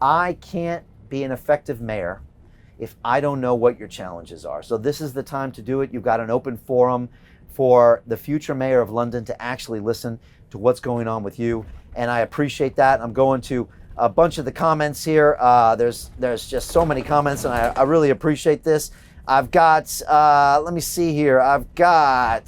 I can't be an effective mayor if I don't know what your challenges are. So this is the time to do it. You've got an open forum for the future mayor of London to actually listen to what's going on with you. And I appreciate that. I'm going to a bunch of the comments here. There's just so many comments, and I really appreciate this. I've got, let me see here. I've got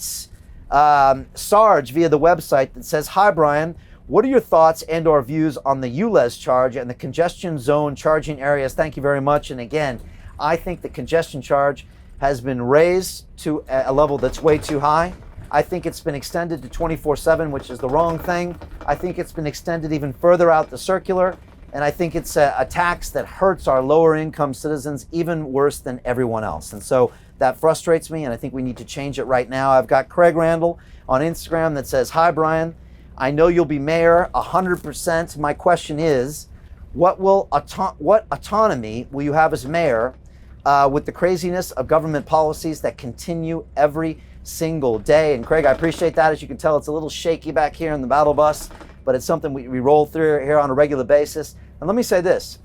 Sarge via the website that says, "Hi, Brian. What are your thoughts and or views on the ULEZ charge and the congestion zone charging areas?" Thank you very much. And again, I think the congestion charge has been raised to a level that's way too high. I think it's been extended to 24/7, which is the wrong thing. I think it's been extended even further out the circular. And I think it's a tax that hurts our lower income citizens even worse than everyone else. And so that frustrates me, and I think we need to change it right now. I've got Craig Randall on Instagram that says, "Hi, Brian. I know you'll be mayor 100%. My question is, what autonomy will you have as mayor with the craziness of government policies that continue every single day?" And Craig, I appreciate that. As you can tell, it's a little shaky back here in the battle bus, but it's something we roll through here on a regular basis. And let me say this.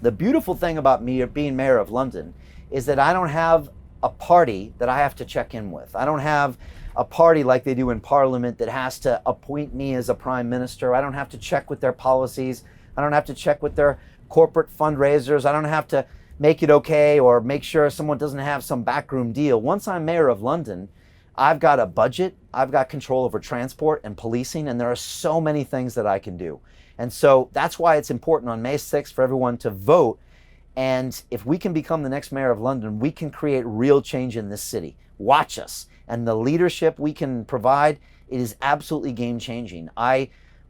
The beautiful thing about me being mayor of London is that I don't have a party that I have to check in with. I don't have a party like they do in Parliament that has to appoint me as a prime minister. I don't have to check with their policies. I don't have to check with their corporate fundraisers. I don't have to make it okay or make sure someone doesn't have some backroom deal. Once I'm mayor of London, I've got a budget, I've got control over transport and policing, and there are so many things that I can do. And so that's why it's important on May 6th for everyone to vote. And if we can become the next mayor of London, we can create real change in this city. Watch us. And the leadership we can provide, it is absolutely game changing.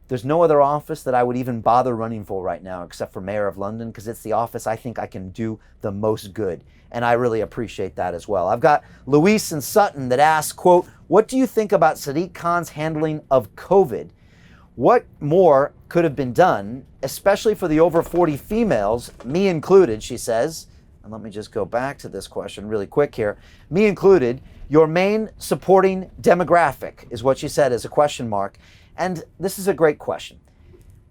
There's no other office that I would even bother running for right now except for mayor of London, because it's the office I think I can do the most good. And I really appreciate that as well. I've got Luis and Sutton that asks, quote, "What do you think about SADIQ Khan's handling of COVID? What more could have been done, especially for the over 40 females, me included," she says. And let me just go back to this question really quick here. "Me included, your main supporting demographic," is what she said as a question mark. And this is a great question.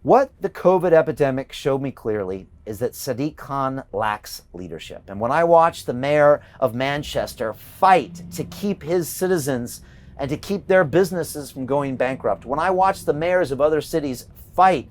What the COVID epidemic showed me clearly is that SADIQ Khan lacks leadership. And when I watched the mayor of Manchester fight to keep his citizens and to keep their businesses from going bankrupt, when I watched the mayors of other cities fight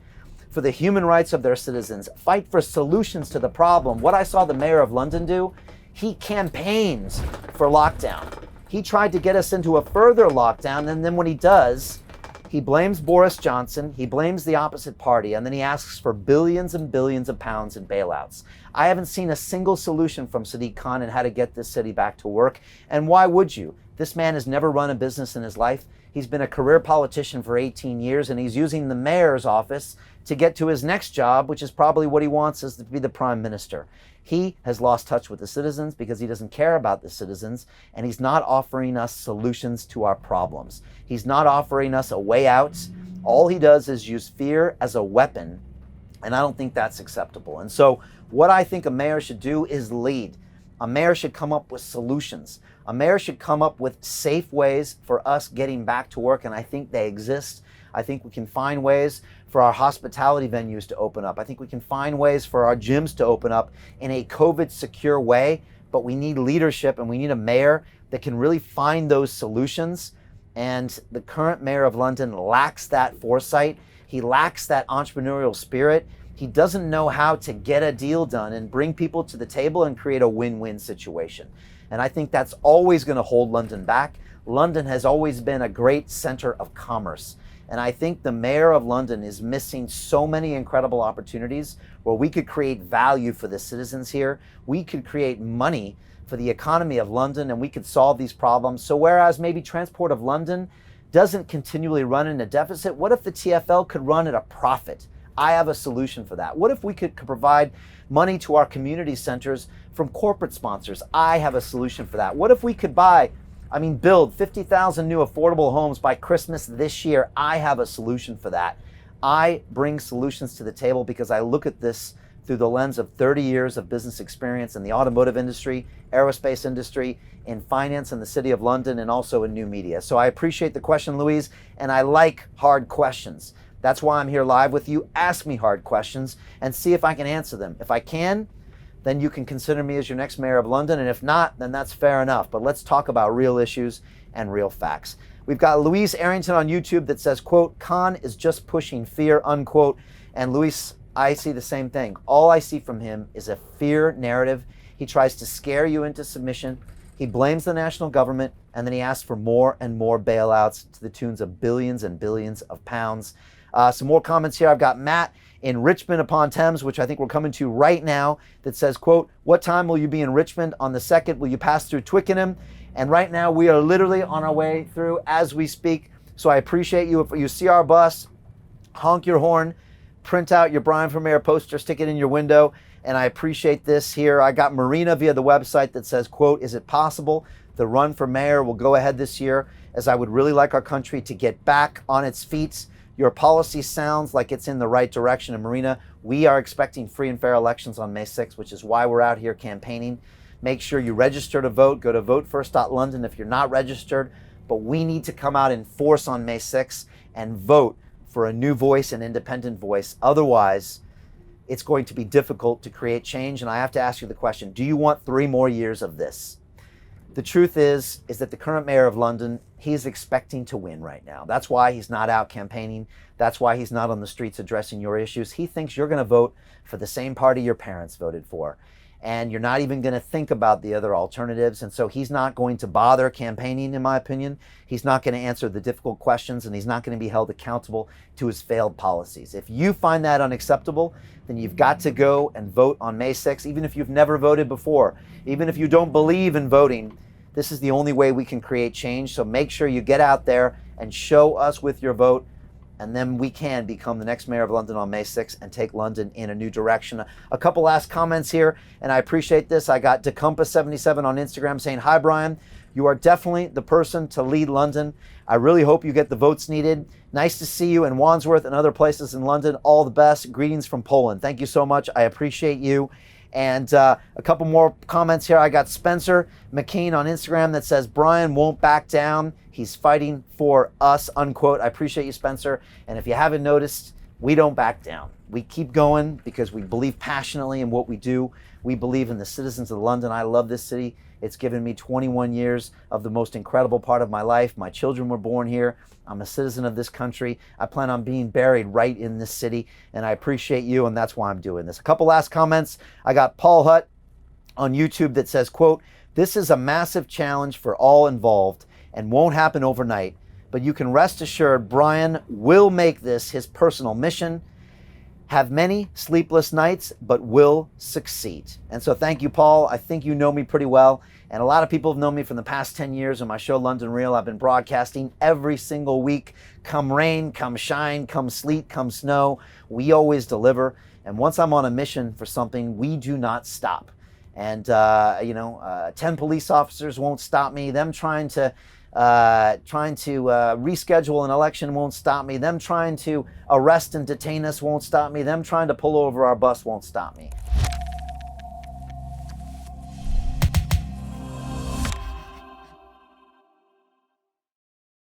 for the human rights of their citizens, fight for solutions to the problem, what I saw the mayor of London do, he campaigns for lockdown. He tried to get us into a further lockdown, and then when he does, he blames Boris Johnson, he blames the opposite party, and then he asks for billions and billions of pounds in bailouts. I haven't seen a single solution from SADIQ Khan in how to get this city back to work. And why would you? This man has never run a business in his life. He's been a career politician for 18 years, and he's using the mayor's office to get to his next job, which is probably what he wants, is to be the prime minister. He has lost touch with the citizens because he doesn't care about the citizens, and he's not offering us solutions to our problems. He's not offering us a way out. All he does is use fear as a weapon, and I don't think that's acceptable. And so what I think a mayor should do is lead. A mayor should come up with solutions. A mayor should come up with safe ways for us getting back to work, and I think they exist. I think we can find ways for our hospitality venues to open up. I think we can find ways for our gyms to open up in a COVID secure way, but we need leadership and we need a mayor that can really find those solutions. And the current mayor of London lacks that foresight. He lacks that entrepreneurial spirit. He doesn't know how to get a deal done and bring people to the table and create a win-win situation. And I think that's always going to hold London back. London has always been a great center of commerce. And I think the mayor of London is missing so many incredible opportunities where we could create value for the citizens here. We could create money for the economy of London, and we could solve these problems. So whereas maybe Transport of London doesn't continually run in a deficit, what if the TfL could run at a profit? I have a solution for that. What if we could provide money to our community centers from corporate sponsors? I have a solution for that. What if we could build 50,000 new affordable homes by Christmas this year? I have a solution for that. I bring solutions to the table because I look at this through the lens of 30 years of business experience in the automotive industry, aerospace industry, in finance in the City of London, and also in new media. So I appreciate the question, Louise, and I like hard questions. That's why I'm here live with you. Ask me hard questions and see if I can answer them. If I can, then you can consider me as your next mayor of London. And if not, then that's fair enough. But let's talk about real issues and real facts. We've got Louise Arrington on YouTube that says, quote, Khan is just pushing fear, unquote. And Louise, I see the same thing. All I see from him is a fear narrative. He tries to scare you into submission. He blames the national government, and then he asks for more and more bailouts to the tunes of billions and billions of pounds. Some more comments here. I've got Matt in Richmond upon Thames, which I think we're coming to right now, that says, quote, what time will you be in Richmond on the 2nd? Will you pass through Twickenham? And right now we are literally on our way through as we speak. So I appreciate you. If you see our bus, honk your horn, print out your Brian for Mayor poster, stick it in your window. And I appreciate this here. I got Marina via the website that says, quote, is it possible the run for mayor will go ahead this year, as I would really like our country to get back on its feet. Your policy sounds like it's in the right direction. And Marina, we are expecting free and fair elections on May 6th, which is why we're out here campaigning. Make sure you register to vote. Go to votefirst.london if you're not registered. But we need to come out in force on May 6th and vote for a new voice, an independent voice. Otherwise, it's going to be difficult to create change. And I have to ask you the question, do you want 3 more years of this? The truth is that the current mayor of London, he's expecting to win right now. That's why he's not out campaigning. That's why he's not on the streets addressing your issues. He thinks you're going to vote for the same party your parents voted for. And you're not even going to think about the other alternatives. And so he's not going to bother campaigning, in my opinion. He's not going to answer the difficult questions, and he's not going to be held accountable to his failed policies. If you find that unacceptable, then you've got to go and vote on May 6th, even if you've never voted before. Even if you don't believe in voting, this is the only way we can create change. So make sure you get out there and show us with your vote, and then we can become the next mayor of London on May 6th and take London in a new direction. A couple last comments here, and I appreciate this. I got Decompa77 on Instagram saying, hi, Brian. You are definitely the person to lead London. I really hope you get the votes needed. Nice to see you in Wandsworth and other places in London. All the best. Greetings from Poland. Thank you so much. I appreciate you. And a couple more comments here. I got Spencer McKean on Instagram that says, Brian won't back down. He's fighting for us, unquote. I appreciate you, Spencer. And if you haven't noticed, we don't back down. We keep going because we believe passionately in what we do. We believe in the citizens of London. I love this city. It's given me 21 years of the most incredible part of my life. My children were born here. I'm a citizen of this country. I plan on being buried right in this city, and I appreciate you, and that's why I'm doing this. A couple last comments. I got Paul Hutt on YouTube that says, quote, this is a massive challenge for all involved and won't happen overnight, but you can rest assured Brian will make this his personal mission, have many sleepless nights, but will succeed. And so thank you, Paul. I think you know me pretty well. And a lot of people have known me from the past 10 years on my show, London Real. I've been broadcasting every single week. Come rain, come shine, come sleet, come snow. We always deliver. And once I'm on a mission for something, we do not stop. And, 10 police officers won't stop me. Them trying to reschedule an election won't stop me. Them trying to arrest and detain us won't stop me. Them trying to pull over our bus won't stop me.